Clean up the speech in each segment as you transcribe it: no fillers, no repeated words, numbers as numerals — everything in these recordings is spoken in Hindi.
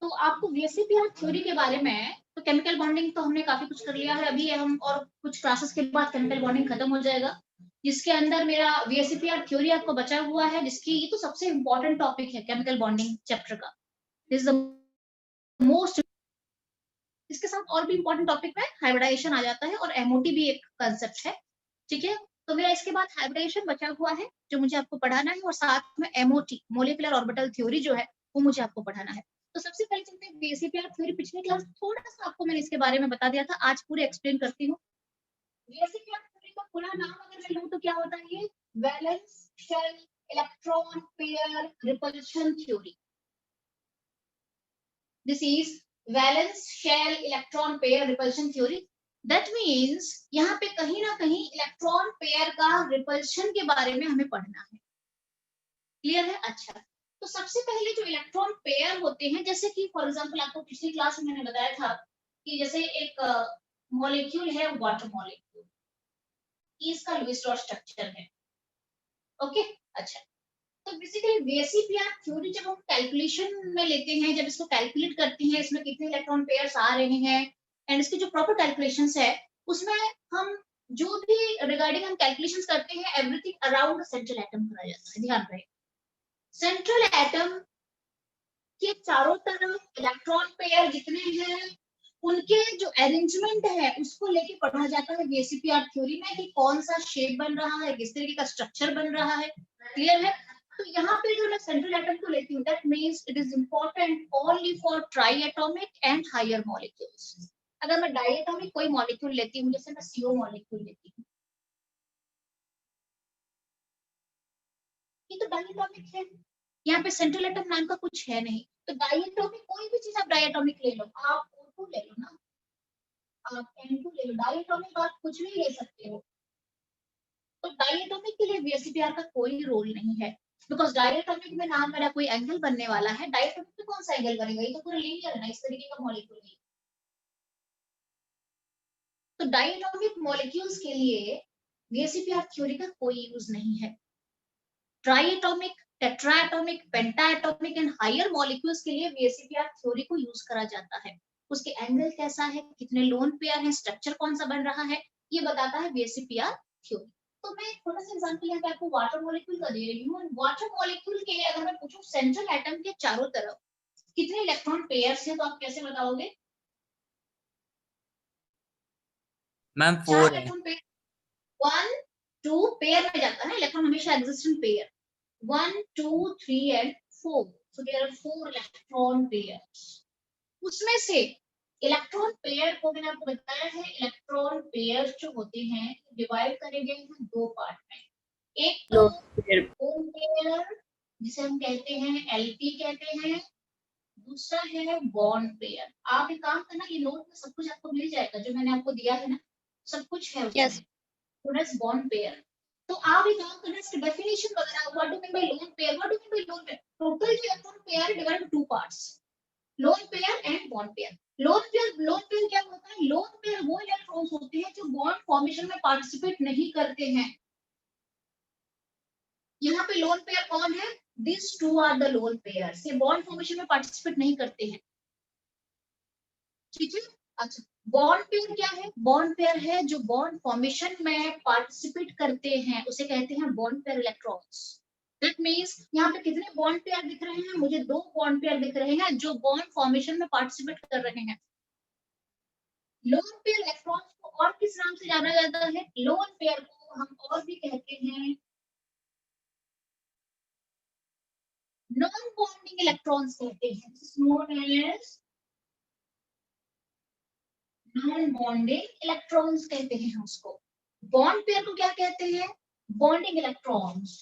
तो आपको वीएससीपीआर थ्योरी के बारे में, तो केमिकल बॉन्डिंग तो हमने काफी कुछ कर लिया है अभी, हम और कुछ क्लासेस के बाद केमिकल बॉन्डिंग खत्म हो जाएगा, जिसके अंदर मेरा वीएससीपीआर थ्योरी आपको बचा हुआ है, जिसकी ये तो सबसे इंपॉर्टेंट टॉपिक है केमिकल बॉन्डिंग चैप्टर का। दिस इज द मोस्ट, इसके साथ और भी इंपॉर्टेंट टॉपिक में हाइब्रिडाइजेशन आ जाता है और एमओटी भी एक कंसेप्ट है, ठीक है। तो मेरा इसके बाद हाइब्रिडाइजेशन बचा हुआ है जो मुझे आपको पढ़ाना है, और साथ में एमओटी मोलिकुलर ऑर्बिटल थ्योरी जो है वो मुझे आपको पढ़ाना है। तो सबसे पहले चलते हैं वीएससीपीआर थ्योरी। पिछले क्लास थोड़ा सा आपको मैंने इसके बारे में बता दिया था, आज पूरे एक्सप्लेन करती हूँ। वीएससीपीआर थ्योरी का पूरा नाम अगर मैं लूं तो क्या होता है ये? Valence shell electron pair repulsion theory. This is valence shell electron pair repulsion theory. That means यहाँ पे कहीं ना कहीं इलेक्ट्रॉन पेयर का रिपल्शन के बारे में हमें पढ़ना है। क्लियर है? अच्छा, तो सबसे पहले जो इलेक्ट्रॉन पेयर होते हैं, जैसे कि फॉर एग्जांपल आपको पिछली क्लास में मैंने बताया था कि जैसे एक मॉलिक्यूल है वाटर मॉलिक्यूल, इसका लुईस रॉड स्ट्रक्चर है। ओके, अच्छा, तो बेसिकली वीएससीपीआर थ्योरी जब हम कैलकुलेशन में लेते हैं, जब इसको कैलकुलेट करते हैं, इसमें कितने इलेक्ट्रॉन पेयर्स आ रहे हैं एंड इसकी जो प्रॉपर कैलकुलेशंस है, उसमें हम जो भी रिगार्डिंग हम कैलकुलेशंस करते हैं, एवरीथिंग अराउंड सेंट्रल एटम करा जाता है। ध्यान रहे, सेंट्रल एटम के चारों तरफ इलेक्ट्रॉन पेयर जितने हैं उनके जो अरेंजमेंट है उसको लेके पढ़ा जाता है वीएससीपीआर थ्योरी में, कि कौन सा शेप बन रहा है, किस तरीके का स्ट्रक्चर बन रहा है। क्लियर है? तो यहाँ पे जो मैं सेंट्रल एटम को लेती हूँ, that means it is important only for triatomic and higher molecules. अगर मैं डाई एटॉमिक कोई मॉलिक्यूल लेती हूँ, जैसे मैं सीओ मॉलिक्यूल लेती हूँ, ये तो डाई एटॉमिक है, यहाँ पे सेंट्रल एटम नाम का कुछ है नहीं। तो डाई एटॉमिक कोई भी चीज आप डाई एटॉमिक ले लो, आप O2 ले लो ना, आप N2 ले लो, डाई एटॉमिक आप कुछ भी ले सकते हो। तो डाई एटॉमिक के लिए वीएससीपीआर का कोई रोल नहीं है, बिकॉज डाई एटॉमिक में ना मेरा कोई एंगल बनने वाला है। डाई एटॉमिक में कौन सा एंगल बनेगा? ये तो पूरा लीनियर है ना, इस तरीके का मॉलिक्यूल है। तो डाई एटॉमिक मॉलिक्यूल्स के लिए वीएससीपीआर थ्योरी का कोई यूज नहीं है। Triatomic, tetratomic, pentatomic and higher molecules के लिए वीएससीपीआर थ्योरी को यूज करा जाता है। उसके एंगल कैसा है, कितने लोन पेयर हैं, स्ट्रक्चर कौन सा बन रहा है, ये बताता है वीएससीपीआर थ्योरी। तो मैं एक छोटा सा एग्जांपल यहाँ पे आपको वाटर मॉलिक्यूल का दे रही हूँ। वाटर मॉलिक्यूल के लिए अगर मैं पूछूं सेंट्रल एटम के चारों तरफ कितने इलेक्ट्रॉन पेयर्स हैं, तो आप कैसे बताओगे? मैम 4 चार है। इलेक्ट्रॉन पेयर, 1 2 पेयर में जाता है, इलेक्ट्रॉन हमेशा existent pair, 1 2 3 and 4, so there are 4 electron pairs। उसमें से इलेक्ट्रॉन पेयर को मैंने आपको बताया है, इलेक्ट्रॉन पेयर जो होते हैं डिवाइड करे गए हैं दो पार्ट में। एक तो लोन पेयर जिसे हम कहते हैं एलपी कहते हैं, दूसरा है बॉन्ड पेयर। आप एक काम करना, ये नोट में सब कुछ आपको मिल जाएगा जो मैंने आपको दिया है ना, सब कुछ है उसमें। yes. बॉन्ड पेयर, तो आप एक काम करना, इसकी डेफिनेशन वगैरह, what do mean bye lone pair, what do mean bye lone pair. Total जो इलेक्ट्रॉन पेयर है divide two parts, lone pair and bond pair. Lone pair क्या होता है? लोन पेयर वो इलेक्ट्रॉन्स होते हैं जो बॉन्ड फॉर्मेशन में पार्टिसिपेट नहीं करते हैं। यहाँ पे लोन पेयर कौन है? This two are the lone pairs, ये बॉन्ड फॉर्मेशन में पार्टिसिपेट नहीं करते हैं। ठीक है, अच्छा, बॉन्ड पेयर क्या है? बॉन्ड पेयर है जो बॉन्ड फॉर्मेशन में पार्टिसिपेट करते हैं, उसे कहते हैं bond pair electrons. That means यहाँ पे कितने बॉन्ड पेयर दिख रहे हैं? मुझे 2 बॉन्ड पेयर दिख रहे हैं जो बॉन्ड फॉर्मेशन में पार्टिसिपेट कर रहे हैं। लोन पेयर इलेक्ट्रॉन्स को और किस नाम से जाना जाता है? लोन पेयर को हम और भी कहते हैं नॉन बॉन्डिंग इलेक्ट्रॉन्स कहते हैं, known as non bonding electrons कहते हैं उसको। बॉन्ड पेयर को क्या कहते हैं? Bonding electrons.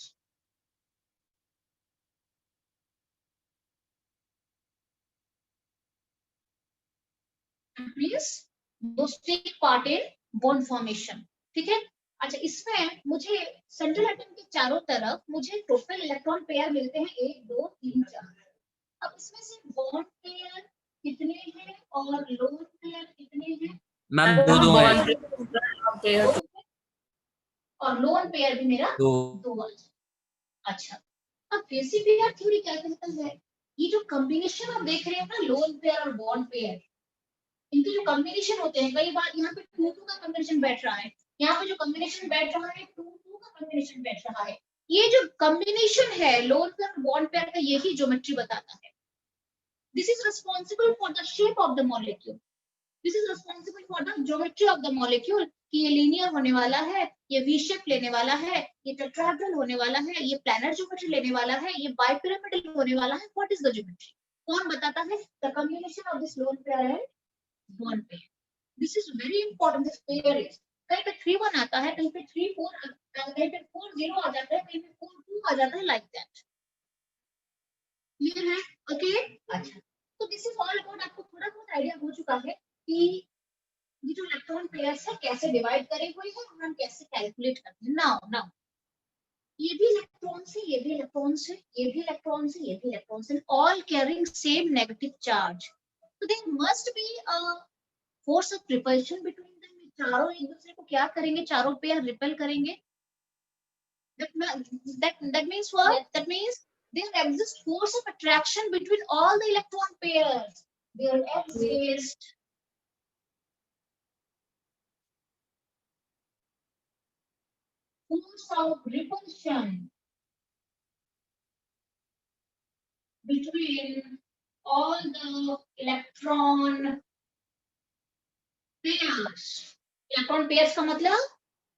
Means those take part in bond formation। ठीक है, अच्छा, इसमें मुझे सेंट्रल एटम के चारों तरफ मुझे टोटल इलेक्ट्रॉन पेयर मिलते हैं 1 2 3 4। अब इसमें से बॉन्ड पेयर कितने हैं और लोन पेयर कितने हैं? मैम 2 है। और लोन पेयर भी मेरा दो। 2। अच्छा, अब बेसिक थ्योरी क्या कहता है, ये जो कॉम्बिनेशन आप देख रहे हैं ना, लोन पेयर और बॉन्ड पेयर, इनके जो कॉम्बिनेशन होते हैं, कई बार यहाँ पे 2-2 का कॉम्बिनेशन बैठ रहा है, यहाँ पे जो कॉम्बिनेशन बैठ रहा है 2-2 का कॉम्बिनेशन बैठ रहा है, ये जो कॉम्बिनेशन है लोन पेयर और बॉन्ड पेयर का, यही ज्योमेट्री बताता है. This is responsible for the shape of the molecule, this is responsible for the geometry of the molecule, कि ये लीनियर होने वाला है, ये वी शेप लेने वाला है, ये टेट्राहेड्रल होने वाला है, ये प्लैनर ज्योमेट्री लेने वाला है, ये बाइपिरामिडल होने वाला है. व्हाट इज द ज्योमेट्री, कौन बताता है? The combination of this lone pair and bond pair. This is very important. This pair is, कहीं पे 3-1 आता है, कहीं पे 3-4, कहीं पे 4-0 आ जाता है, कहीं पे 4-2 आ जाता है, लाइक दैट. क्लियर है? ओके. अच्छा, तो दिस इज ऑल अबाउट, आपको थोड़ा बहुत आइडिया हो चुका है कि ये जो इलेक्ट्रॉन पेयर्स है कैसे डिवाइड करे हुए हैं और हम कैसे कैलकुलेट करते हैं. नाउ नाउ ये भी इलेक्ट्रॉन से, ये भी इलेक्ट्रॉन से, ये भी इलेक्ट्रॉन से, ये भी इलेक्ट्रॉन से, all carrying same negative charge. तो there must be a force of repulsion between them. चारों एक दूसरे को क्या करेंगे, चारों पेयर रिपेल करेंगे. that means what? Yes. That means there exists force of attraction between all the electron pairs. There exists force of repulsion between all the electron pairs. Electron pairs का मतलब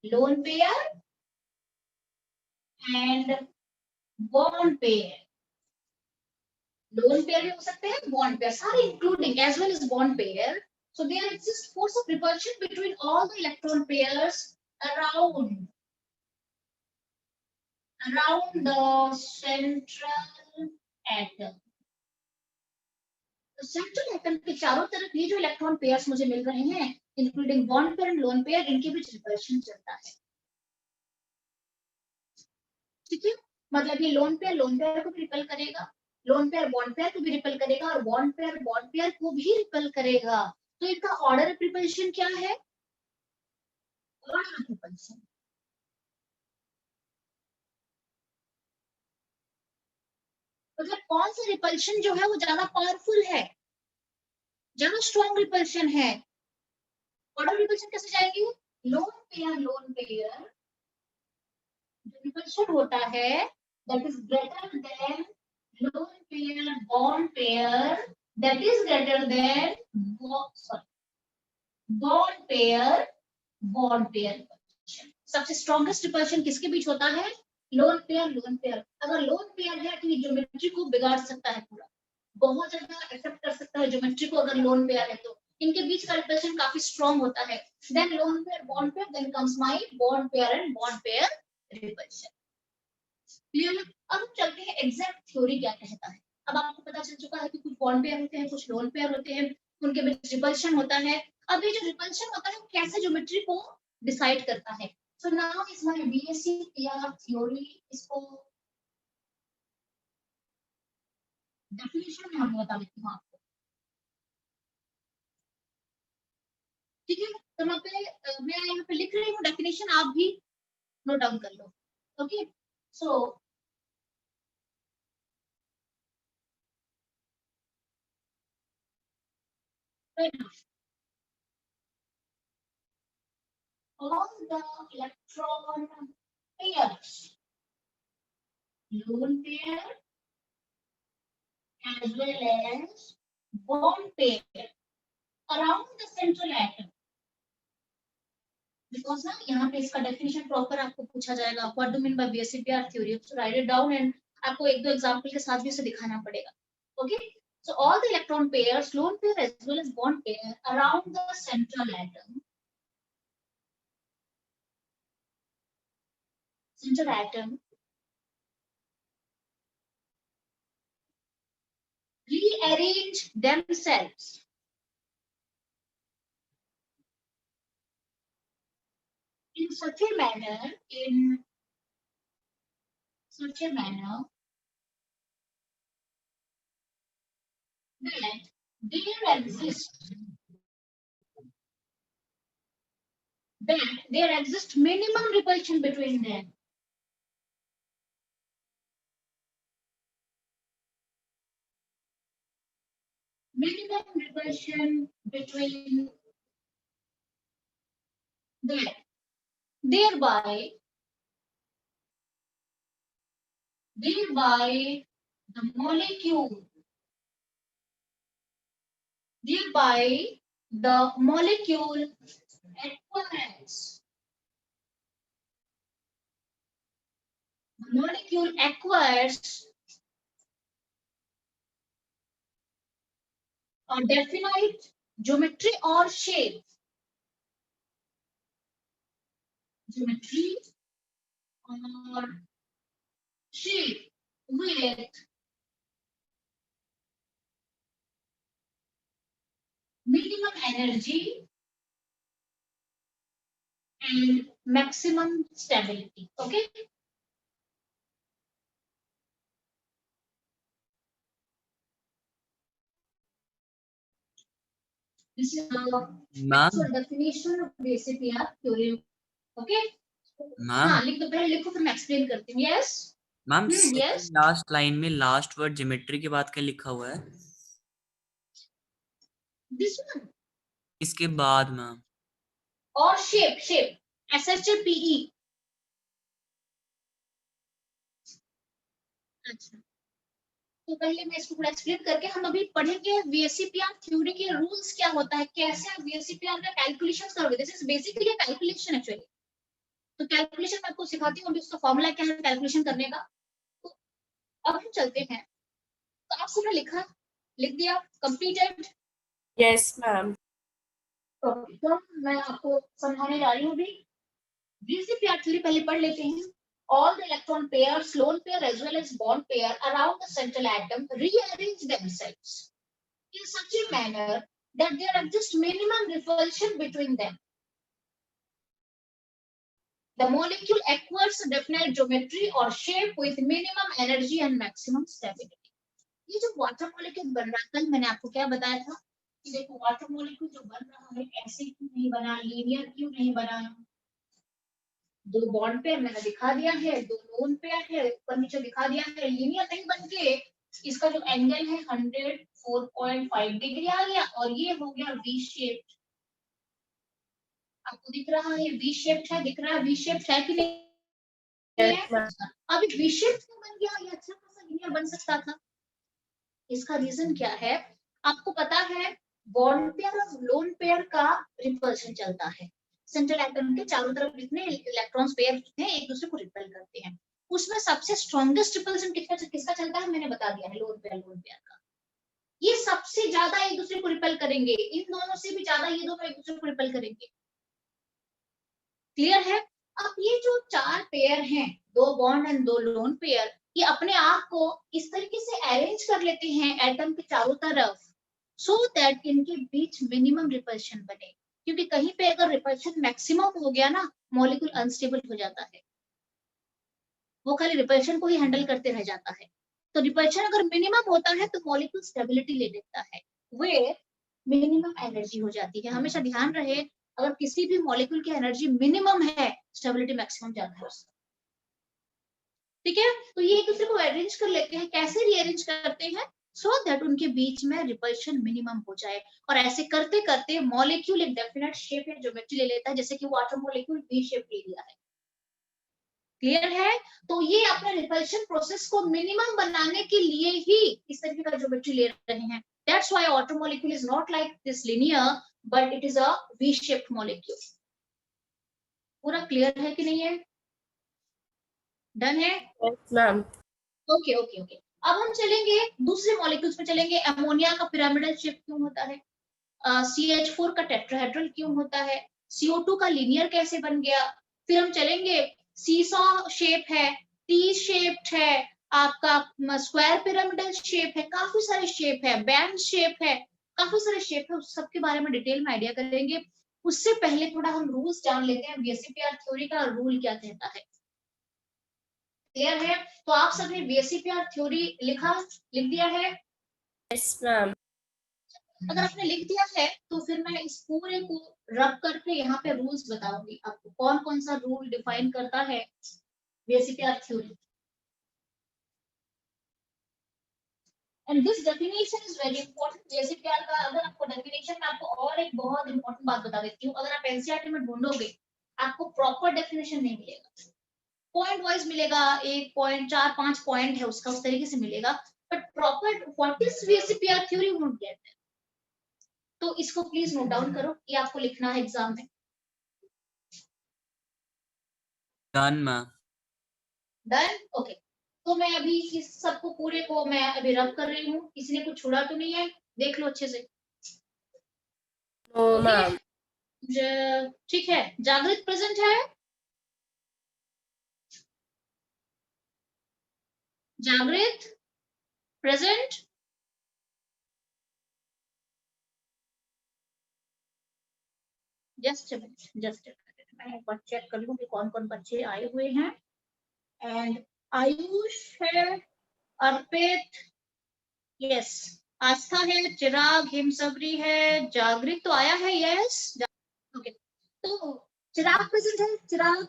lone pair and bond pair. Lone pair भी हो सकते हैं, bond pair, सारे including as well as bond pair. So there exists force of repulsion between all the electron pairs around the central atom. तो सेंट्रल एटम के चारों तरफ ये जो इलेक्ट्रॉन पेयर्स मुझे मिल रहे हैं, including bond pair and lone pair, इनके बीच रिपल्शन चलता है. ठीक है, मतलब ये लोन पेयर को भी रिपेल करेगा, लोन पेयर बॉन्ड पेयर को भी रिपेल करेगा, और बॉन्ड पेयर को भी रिपेल करेगा. तो इनका ऑर्डर ऑफ रिपल्शन क्या है? Order of repulsion. मतलब कौन सा रिपल्शन जो है वो ज्यादा पावरफुल है, ज्यादा स्ट्रॉन्ग रिपल्शन है. ऑर्डर रिपल्शन कैसे जाएंगे? लोन पेयर रिपल्शन होता है that is greater than lone pair bond pair, that is greater than bond pair repulsion. सबसे स्ट्रॉन्गेस्ट रिपल्शन किसके बीच होता है? Lone pair. अगर लोन पेयर है तो ये ज्योमेट्री को बिगाड़ सकता है पूरा, बहुत ज्यादा अफेक्ट कर सकता है ज्योमेट्री को. अगर लोन पेयर है तो इनके बीच का रिपल्शन काफी स्ट्रॉन्ग होता है. Then lone pair bond pair, then comes my bond pair and bond pair repulsion. Clear है? अब हम चलते हैं एग्जैक्ट थ्योरी क्या कहता है. अब आपको पता चल चुका है कि कुछ बॉन्ड पेयर होते हैं, कुछ लोन पेयर होते हैं, उनके बीच रिपल्शन होता है. अब ये जो रिपल्शन होता है वो कैसे ज्योमेट्री को डिसाइड करता है. So now is my BSc PR theory. इसको डेफिनेशन में हम बता देती हूँ आपको. ठीक है, तो मैं यहाँ पे लिख रही हूँ डेफिनेशन, आप भी नोट डाउन कर लो. Okay, so all the electron pairs, lone pair as well as bond pair around the central atom. Because ना यहाँ पे इसका डेफिनेशन प्रॉपर आपको पूछा जाएगा, what do mean by BSCPR theory. So write it down and आपको एक दो एग्जांपल के साथ भी इसे दिखाना पड़ेगा. Okay, so all the electron pairs, lone pair as well as bond pair around the central atom rearrange themselves in such a manner that there exists minimum repulsion between them. minimum repulsion between them, thereby the molecule, thereby the molecule acquires a definite geometry or shape, with minimum energy and maximum stability. Okay. This is the ma'am actual definition of VCPR theory. Okay. Ma'am हाँ लिख दो, पहले लिखो फिर मैं एक्सप्लेन करती हूँ. Yes. Ma'am Yes. Last line में लास्ट वर्ड ज्योमेट्री के बाद क्या लिखा हुआ है? This one. इसके बाद मैम और shape SHAPE. अच्छा, तो पहले मैं इसको पूरा एक्सप्लेन करके हम अभी पढ़ेंगे VSCPR थ्योरी के रूल्स क्या होता है, कैसे आप VSCPR का कैलकुलेशंस करोगे. This is basically a calculation actually. तो कैलकुलेशन मैं आपको सिखाती हूँ, अभी उसका फॉर्मूला क्या है कैलकुलेशन करने का. तो अब हम चलते हैं. तो आपको मैं लिख दिया कंप्लीटेड. Yes ma'am. ओके, तो मैं आपको समझाने जा रही हूँ अभी. VSCPR थ्योरी पहले पढ़ लेते हैं. All the electron pairs, lone pair as well as bond pair around the central atom rearrange themselves in such a manner that there exists minimum repulsion between them. The molecule acquires a definite geometry or shape with minimum energy and maximum stability. ये जो वाटर मॉलिक्यूल बन रहा है, कल मैंने आपको क्या बताया था कि देखो वाटर मॉलिक्यूल जो बन रहा है ऐसे क्यों नहीं बना, लीनियर क्यों नहीं बना. दो बॉन्ड पेयर मैंने दिखा दिया है, दो लोन पेयर है ऊपर नीचे दिखा दिया है. लीनियर नहीं बनके इसका जो एंगल है 104.5 डिग्री आ गया और ये हो गया वी शेप. आपको दिख रहा है वी शेप है, दिख रहा है वी शेप है कि नहीं. अभी वी शेप क्यों बन गया, ये अच्छा खासा लीनियर बन सकता था. इसका रीजन क्या है आपको पता है. बॉन्ड पेयर और लोन पेयर का रिपल्शन चलता है. सेंट्रल एटम के चारों तरफ जितने इलेक्ट्रॉन्स पेयर हैं एक दूसरे को रिपेल करते हैं. उसमें सबसे स्ट्रॉन्गेस्ट रिपल्शन किसका चलता है मैंने बता दिया है, लोन पेयर का. ये सबसे ज्यादा एक दूसरे को रिपेल करेंगे, इन दोनों से भी ज्यादा ये दोनों एक दूसरे को रिपेल करेंगे. क्लियर है. अब ये जो चार पेयर हैं, दो बॉन्ड एंड दो लोन पेयर, ये अपने आप को इस तरीके से अरेंज कर लेते हैं एटम के चारों तरफ सो दैट इनके बीच मिनिमम रिपल्शन बने. क्योंकि कहीं पे अगर रिपल्शन मैक्सिमम हो गया ना, मॉलिक्यूल अनस्टेबल हो जाता है. वो खाली रिपल्शन को ही हैंडल करते रह जाता है. तो रिपल्शन अगर मिनिमम होता है तो मॉलिक्यूल स्टेबिलिटी ले लेता है, वे मिनिमम एनर्जी हो जाती है. हमेशा ध्यान रहे अगर किसी भी मॉलिक्यूल की एनर्जी मिनिमम है, स्टेबिलिटी मैक्सिमम जाता है उसका. ठीक है. तो ये एक दूसरे को अरेंज कर लेते हैं. कैसे रीअरेंज करते हैं सो दैट उनके बीच में रिपल्शन मिनिमम हो जाए. और ऐसे करते करते मॉलिक्यूल एक डेफिनेट शेप या ज्योमेट्री ले लेता है, जैसे कि वाटर मॉलिक्यूल वी शेप ले लिया है. क्लियर है. तो ये अपने रिपल्शन प्रोसेस को मिनिमम बनाने के लिए ही इस तरीके का ज्योमेट्री ले रहे हैं. That's why water molecule is not like this linear but it is a V shaped molecule. पूरा क्लियर है कि नहीं है? डन है. Yes ma'am. Okay okay okay. अब हम चलेंगे दूसरे मॉलिक्यूल्स में चलेंगे. अमोनिया का पिरामिडल शेप क्यों होता है, CH4 का टेट्राहेड्रल क्यों होता है, CO2 का लीनियर कैसे बन गया. फिर हम चलेंगे सीसॉ शेप है, टी शेप्ड है, आपका स्क्वायर पिरामिडल शेप है, काफी सारे शेप है, बैंड शेप है, काफी सारे शेप है. उस सबके बारे में डिटेल में आइडिया करेंगे. उससे पहले थोड़ा हम रूल्स जान लेते हैं VSCPR थ्योरी का रूल क्या कहता है. क्लियर है. तो आप सबने VSCPR थ्योरी लिख दिया है. Yes ma'am. अगर आपने लिख दिया है तो फिर मैं इस पूरे को रब करके यहाँ पे रूल्स बताऊंगी आपको, कौन कौन सा रूल डिफाइन करता है VSCPR theory. And this definition is very important. JCPR का अगर आपको डेफिनेशन में आपको और एक बहुत इंपॉर्टेंट बात बता देती हूँ, अगर आप एनसीईआरटी में ढूंढोगे आपको प्रॉपर डेफिनेशन नहीं मिलेगा, पॉइंट वाइज मिलेगा, 1.4-5 पॉइंट है उसका, उस तरीके से मिलेगा, but proper what is JCPR theory we won't get that. तो इसको प्लीज नोट डाउन करो, ये आपको लिखना है एग्जाम में। Done ma'am. Done, okay. तो मैं अभी इस सबको पूरे को मैं अभी रब कर रही हूँ, किसी ने कुछ छोड़ा तो नहीं है, देख लो अच्छे से। No, okay, ma'am. ठीक है, जागृत प्रेजेंट है? जागृत प्रेजेंट? जस्ट जस्ट मैं एक बार चेक कर लूं कि कौन कौन बच्चे आए हुए हैं। एंड आयुष है, अर्पित, यस, आस्था है, चिराग, हिमसबरी है, जागृत तो आया है, यस, ओके। तो चिराग प्रेजेंट है? चिराग,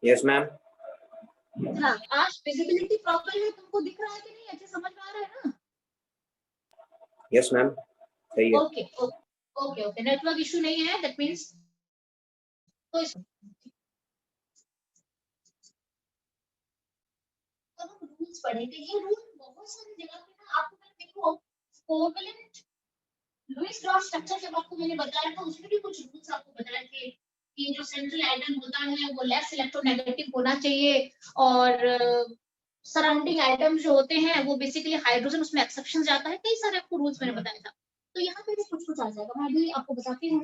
यस मैम। चिराग, आज विजिबिलिटी प्रॉपर है, तुमको दिख रहा है कि नहीं, अच्छे समझ में आ रहा है ना? यस मैम, सही है। Okay okay okay, network issue नहीं है, दैट मींस तो अब हम रूल्स पढ़ेंगे। ये रूल बहुत सारी जगह पे ना आपको, मैंने देखो कोवेलेंट लुईस क्रॉस स्ट्रक्चर जब आपको मैंने बताया था, उसमें भी कुछ रूल्स आपको बताए थे कि जो सेंट्रल एटम होता है वो लेस इलेक्ट्रोनेगेटिव होना चाहिए, और सराउंडिंग एटम जो होते हैं वो बेसिकली हाइड्रोजन, उसमें एक्सेप्शन जाता है, कई सारे आपको रूल्स मैंने बताया था। तो यहाँ पे भी कुछ कुछ आ जाएगा, मैं अभी आपको बताती हूँ।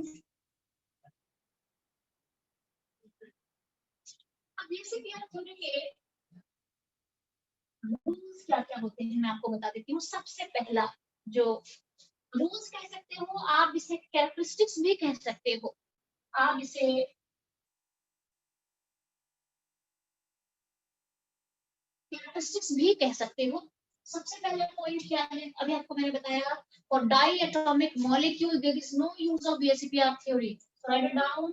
अब बेसिकली थ्योरी के रूल्स क्या क्या होते हैं मैं आपको बता देती हूँ। सबसे पहला जो रूल्स कह सकते हो, आप इसे कैरेक्टरिस्टिक्स भी कह सकते हो, आप इसे कैरेक्टरिस्टिक्स भी कह सकते हो। सबसे पहला पॉइंट क्या है, अभी आपको मैंने बताया, for diatomic molecule there is no use of BSPR theory. Write it down.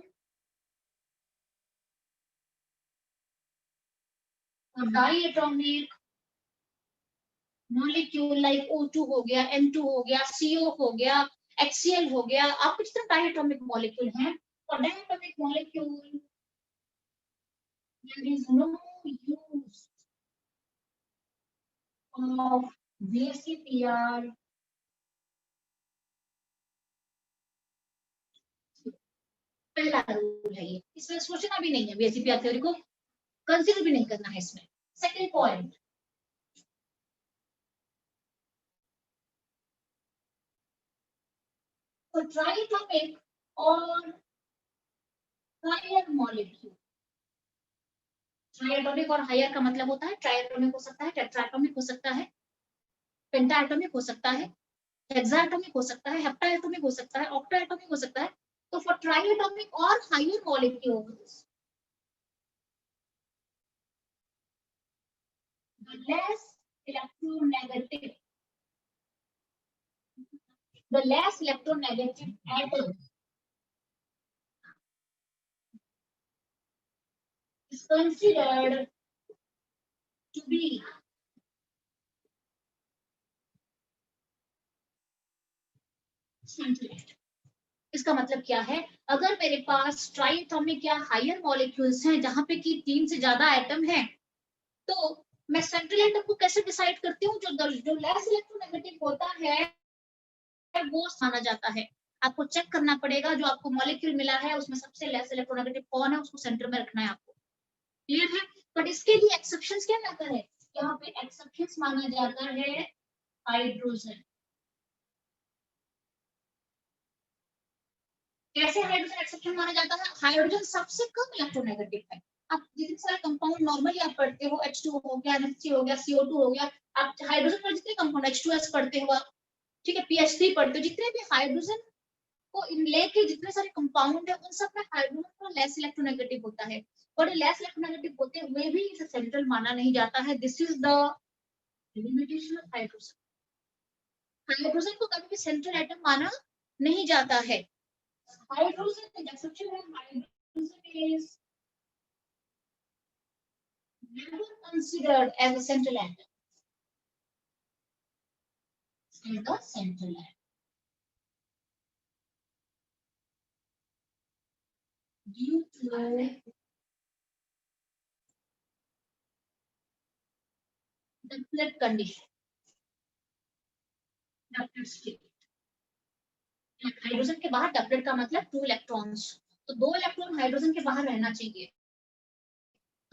For diatomic molecule like O2 हो गया, N2 हो गया, CO हो गया, HCl हो गया, आपको जितने डाई एटॉमिक मॉलिक्यूल हैं, for diatomic molecule there is no use of BCPR। पहला रूल है ये, इसमें सोचना भी नहीं है, BCPR थ्योरी को कंसीडर भी नहीं करना है इसमें। सेकंड पॉइंट, तो ट्राइएटॉमिक और हायर मॉलिक्यूल, ट्राइएटॉमिक और हायर का मतलब होता है ट्राइएटॉमिक हो सकता है, टेट्राएटॉमिक हो सकता है, पेंटाएटॉमिक हो सकता है, हेक्साएटॉमिक हो सकता है, हेप्टाएटॉमिक हो सकता है, ऑक्टाएटॉमिक हो सकता है। तो फॉर ट्राइएटॉमिक और higher molecules the less electronegative atom is considered to be central atom। इसका मतलब क्या है, अगर मेरे पास ट्राइएटॉमिक या हायर मॉलिक्यूल्स हैं जहां पे कि 3 से ज्यादा एटम हैं, तो मैं सेंट्रल एटम को कैसे डिसाइड करती हूँ, जो लेस इलेक्ट्रोनेगेटिव होता है वो माना जाता है। आपको चेक करना पड़ेगा, जो आपको मॉलिक्यूल मिला है उसमें सबसे लेस इलेक्ट्रोनेगेटिव कौन है, उसको सेंटर में रखना है आपको। क्लियर है? बट इसके लिए एक्सेप्शंस क्या जाता है, यहाँ पे एक्सेप्शंस माना जाता है हाइड्रोजन। कैसे हाइड्रोजन एक्सेप्शन माना जाता है, हाइड्रोजन सबसे कम इलेक्ट्रोनेगेटिव है। आप जितने सारे कंपाउंड नॉर्मली आप पढ़ते हो, H2 हो गया, NH3 हो गया, CO2 हो गया, आप हाइड्रोजन पर जितने कंपाउंड H2S पढ़ते हो आप, ठीक है, PH3 पढ़ते हो, जितने भी हाइड्रोजन को लेके जितने सारे कंपाउंड है उन सब में हाइड्रोजन का लेस इलेक्ट्रोनेगेटिव होता है, और लेस इलेक्ट्रोनेगेटिव होते हुए भी इसे सेंट्रल माना नहीं जाता है। This is the limitation of hydrogen. Hydrogen को कभी भी सेंट्रल एटम माना नहीं जाता है। हाइड्रोजन एक्सेप्शन है, hydrogen is never considered as a central atom। at the central end. Due to diplet condition, diplet state. Hydrogen के बाहर डबलेट का मतलब 2 इलेक्ट्रॉन्स, तो 2 इलेक्ट्रॉन हाइड्रोजन के बाहर रहना चाहिए,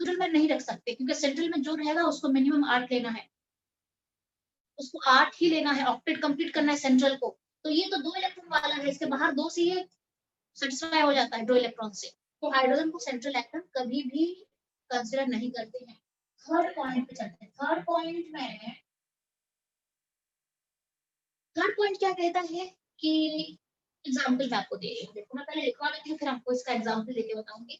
सेंट्रल में नहीं रख सकते क्योंकि सेंट्रल में जो रहेगा उसको मिनिमम 8 लेना है, उसको 8 ही लेना है, ऑक्टेट कंप्लीट करना है सेंट्रल को। तो ये तो 2 इलेक्ट्रॉन वाला है, इसके बाहर 2 से ये सेटिस्फाई हो जाता है 2 इलेक्ट्रॉन से, तो हाइड्रोजन को सेंट्रल एटम कभी भी कंसीडर नहीं करते हैं। थर्ड पॉइंट पे चलते हैं। थर्ड पॉइंट क्या कहता है कि एग्जाम्पल मैं आपको दे रही हूँ, देखो मैं पहले लिखवा लेती हूँ फिर आपको इसका एग्जाम्पल देके बताऊंगी।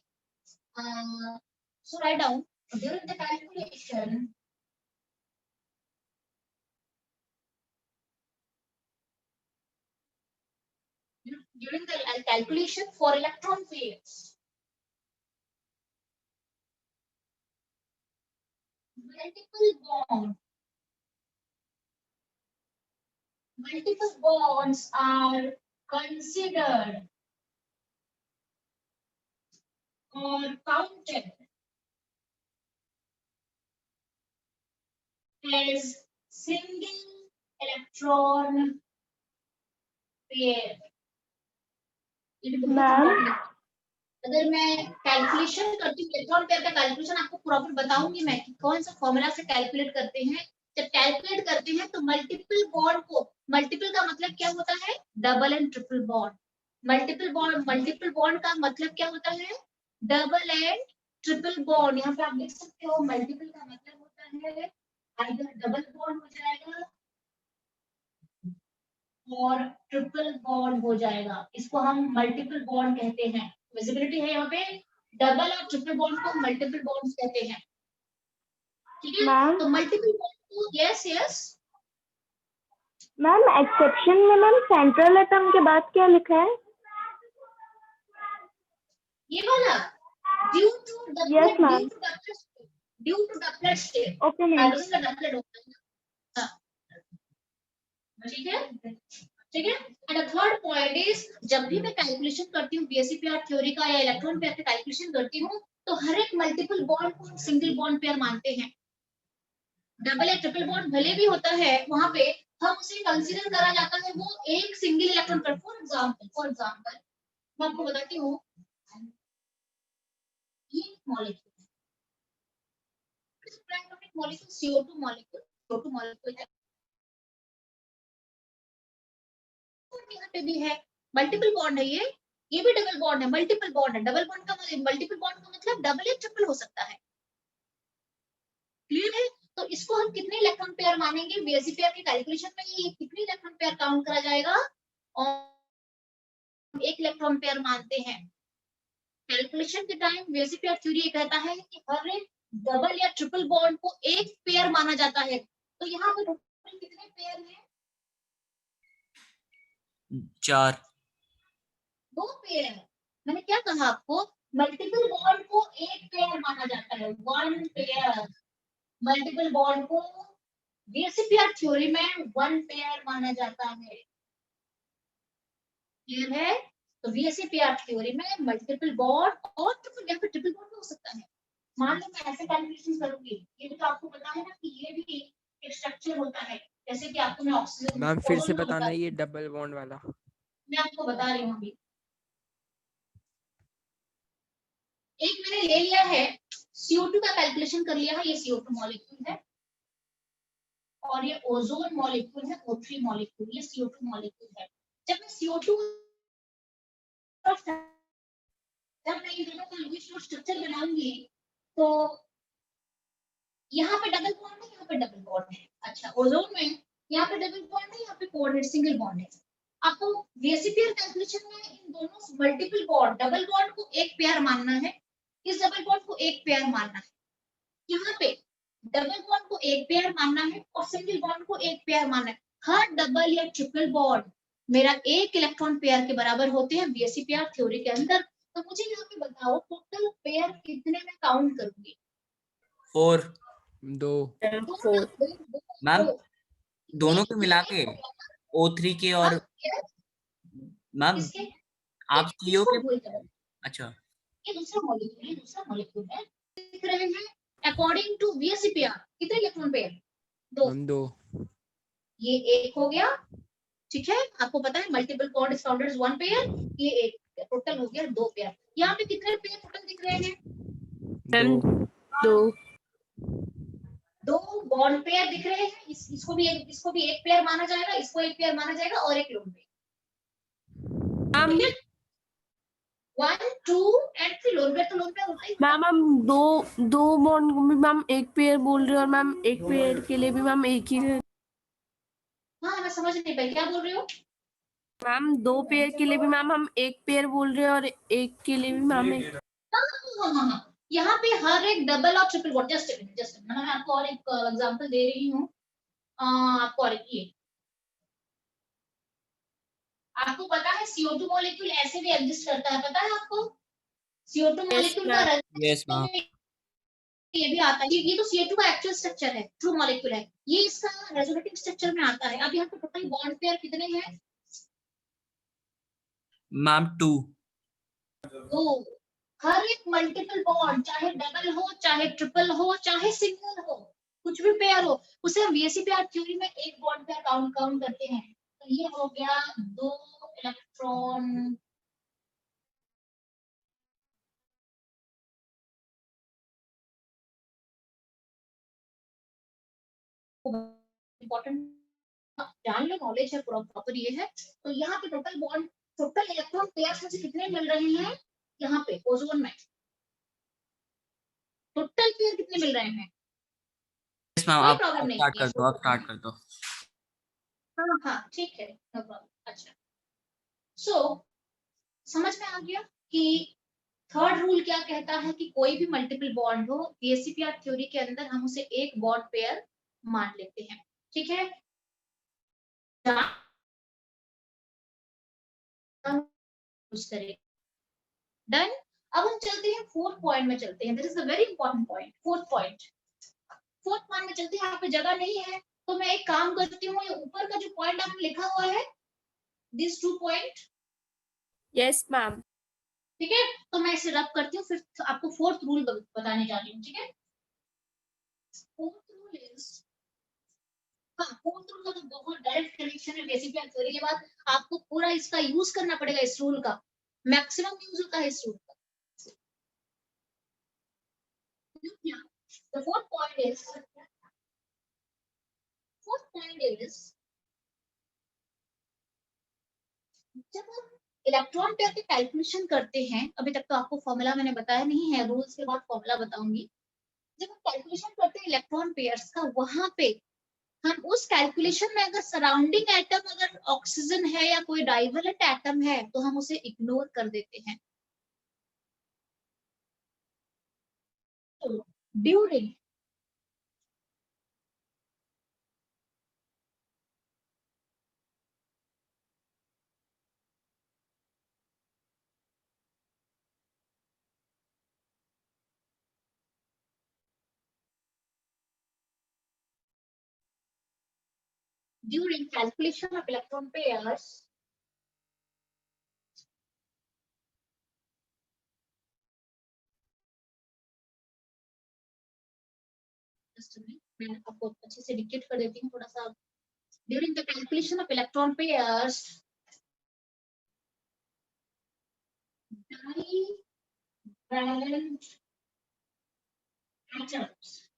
So write down during the calculation for electron pairs, multiple bonds are considered or counted as single electron pair. Ma'am अगर मैं कैलकुलेशन करती हूँ इलेक्ट्रॉन पेयर का कैलकुलेशन आपको प्रॉपर बताऊंगी मैं कि कौन सा फॉर्मूला से कैलकुलेट करते हैं। जब कैलकुलेट करते हैं तो मल्टीपल बॉन्ड को, मल्टीपल का मतलब क्या होता है, double and triple bond. Multiple bond का मतलब क्या होता है, डबल एंड ट्रिपल बॉन्ड। यहाँ पे आप देख सकते हो मल्टीपल का मतलब होता है आइदर डबल बॉन्ड हो जाएगा और ट्रिपल बॉन्ड हो जाएगा, इसको हम मल्टीपल बॉन्ड कहते हैं। विजिबिलिटी है यहाँ पे, डबल और ट्रिपल बॉन्ड को मल्टीपल बॉन्ड्स कहते हैं, ठीक है। मैम तो मल्टीपल बॉन्ड को यस मैम एक्सेप्शन में मैम सेंट्रल एटम के बाद क्या लिखा है? ये वाला due to Yes, ma'am. Doublet state, okay ma'am. Hydrogen का डबलेट होता है, हाँ, ठीक है। एंड थर्ड पॉइंट इज जब भी मैं कैलकुलेशन करती हूँ बीएससी थ्योरी का या इलेक्ट्रॉन पेयर का कैलकुलेशन करती हूँ तो हर एक मल्टीपल बॉन्ड को सिंगल बॉन्ड पेयर मानते हैं। डबल या ट्रिपल बॉन्ड भले भी होता है वहां पे हम उसे कंसीडर करा जाता है वो एक सिंगल इलेक्ट्रॉन पर। फॉर एग्जांपल मैं आपको बताती हूँ, ये मॉलिक्यूल CO2 मॉलिक्यूल है, यहाँ पे भी है मल्टीपल बॉन्ड है, ये भी डबल बॉन्ड है, मल्टीपल बॉन्ड है। डबल बॉन्ड का मल्टीपल बॉन्ड का मतलब डबल या ट्रिपल हो सकता है, क्लियर है। तो इसको हम कितने इलेक्ट्रॉन पेयर मानेंगे बीएससी पेयर के कैलकुलेशन में, ये कितने इलेक्ट्रॉन पेयर काउंट करा जाएगा और एक इलेक्ट्रॉन पेयर मानते हैं। कैलकुलेशन के टाइम बीएससी पेयर थ्योरी ये कहता है कि हर एक डबल या ट्रिपल बॉन्ड को एक पेयर माना जाता है। तो यहाँ पे टोटल कितने पेयर हैं, 4। 2 पेयर। मैंने क्या कहा आपको, मल्टीपल बॉन्ड को एक पेयर माना जाता है, 1 पेयर। मल्टीपल बॉन्ड को बीएससी थ्योरी में 1 पेयर माना जाता है, क्लियर है। तो बीएससी थ्योरी में मल्टीपल बॉन्ड और ट्रिपल बॉन्ड हो सकता है। मान लो मैं ऐसे कैलकुलेशन करूंगी, ये भी तो आपको पता है ना कि ये भी एक स्ट्रक्चर होता है, जैसे कि आपको मैं ऑक्सीजन, मैम फिर से बताना ये डबल बॉन्ड वाला। मैं आपको बता रही हूँ अभी। एक मैंने ले लिया है CO2 का कैलकुलेशन कर लिया है, ये CO2 मॉलिक्यूल है और ये ओजोन मॉलिक्यूल है, O3 मॉलिक्यूल, ये CO2 मॉलिक्यूल है। जब मैं CO2 जब मैं इन दोनों का लुईस स्ट्रक्चर बनाऊंगी तो यहाँ पे डबल बॉन्ड है, यहाँ पे डबल बॉन्ड है। अच्छा, ओजोन में यहाँ पे डबल बॉन्ड है, यहाँ पे कोऑर्डिनेट सिंगल बॉन्ड है। आपको बीएससी पेयर कैलकुलेशन में इन दोनों मल्टीपल बॉन्ड, डबल बॉन्ड को एक पेयर मानना है, इस डबल बॉन्ड को एक पेयर मानना है। यहाँ पे डबल बॉन्ड को एक पेयर मानना है और सिंगल बॉन्ड को एक पेयर मानना है। हर डबल या ट्रिपल बॉन्ड मेरा एक इलेक्ट्रॉन पेयर के बराबर होते हैं बीएससी पेयर थ्योरी के अंदर। तो मुझे यहाँ पे बताओ टोटल पेयर कितने में काउंट करूंगी? 4। 2। मैम दोनों के मिला के O3 के और मैम किसके? आप CO इसको के। भूल जाओ, अच्छा ये दूसरा मॉलिक्यूल है, दूसरा मॉलिक्यूल है। लिख रहे हैं अकॉर्डिंग टू VSEPR कितने इलेक्ट्रॉन पेयर? 2। मैम 2। ये एक हो गया, ठीक है। आपको पता है multiple bond is counted as 1 pair, ये एक टोटल हो गया 2 पेयर। यहाँ पे कितने पेयर टोटल दिख रहे हैं? 2। 2 बॉन्ड पेयर दिख रहे हैं। इसको भी एक पेयर माना जाएगा, इसको एक पेयर माना जाएगा और एक lone pair. 1 2 and 3 lone pair, तो लोन पेयर होता ही होता है। मैम हम दो बॉन्ड में मैम एक पेयर बोल रहे हो और मैम एक पेयर के लिए भी मैम एक ही है। हाँ मैं समझ नहीं पाई, क्या बोल रहे हो? मैम 2 पेयर के लिए भी मैम हम एक पेयर बोल रहे हैं और एक के लिए भी मैम एक। हाँ। यहाँ पे हर एक डबल और ट्रिपल बॉन्ड, जस्ट मैं आपको और एक एग्जांपल दे रही हूँ। आपको और ये आपको पता है CO2 मॉलिक्यूल ऐसे भी एग्जिस्ट करता है, पता है आपको? CO2 मॉलिक्यूल का यस मैम। ये भी आता है, ये तो CO2 का एक्चुअल स्ट्रक्चर है, ट्रू मॉलिक्यूल है, ये इसका रेजोनेटिव स्ट्रक्चर में आता है। अब यहाँ पे टोटल बॉन्ड पेयर कितने हैं? मैम 2। तो हर एक मल्टीपल बॉन्ड, चाहे डबल हो, चाहे ट्रिपल हो, चाहे सिंगल हो, कुछ भी पेयर हो, उसे हम VSEPR थ्योरी में एक बॉन्ड पेयर काउंट करते हैं। तो ये हो गया 2 इलेक्ट्रॉन इम्पोर्टेंट जान लो, नॉलेज है पूरा प्रॉपर ये है। तो यहाँ पे total bond, total electron pair में से कितने मिल रहे हैं? यहाँ पे ओजोन में टोटल पेयर कितने मिल रहे हैं? यस मैम, कोई आप प्रॉब्लम नहीं स्टार्ट है। कर दो, आप स्टार्ट कर दो। हाँ ठीक है, नो प्रॉब्लम। अच्छा सो समझ में आ गया कि थर्ड रूल क्या कहता है कि कोई भी मल्टीपल बॉन्ड हो VSEPR थ्योरी के अंदर हम उसे एक बॉन्ड पेयर मान लेते हैं, ठीक है। डन। अब हम चलते हैं फोर्थ पॉइंट में चलते हैं, that is the very important point. Fourth point में चलते हैं। यहाँ पे जगह नहीं है तो मैं एक काम करती हूँ, ये ऊपर का जो पॉइंट आपने लिखा हुआ है, दिस 2 पॉइंट, यस मैम। ठीक है, तो मैं इसे रब करती हूँ, फिर आपको फोर्थ रूल बताने जा रही हूँ, ठीक है। Fourth rule is, fourth rule का तो बहुत डायरेक्ट कनेक्शन है बेसिक थ्योरी के बाद। आपको पूरा इसका यूज करना पड़ेगा, इस रूल का मैक्सिमम यूज होता है इस रूल का। The fourth point is जब हम इलेक्ट्रॉन पेयर के कैलकुलेशन करते हैं, अभी तक तो आपको फॉर्मूला मैंने बताया नहीं है, रूल्स के बाद फॉर्मूला बताऊंगी। जब हम कैलकुलेशन करते हैं इलेक्ट्रॉन पेयर्स का, वहां पे हम उस कैलकुलेशन में अगर सराउंडिंग एटम अगर ऑक्सीजन है या कोई डाइवलेंट एटम है तो हम उसे इग्नोर कर देते हैं। During calculation of electron pairs, मैं आपको अच्छे से डिक्टेट कर देती हूँ थोड़ा सा। During the calculation of electron pairs, divalent atoms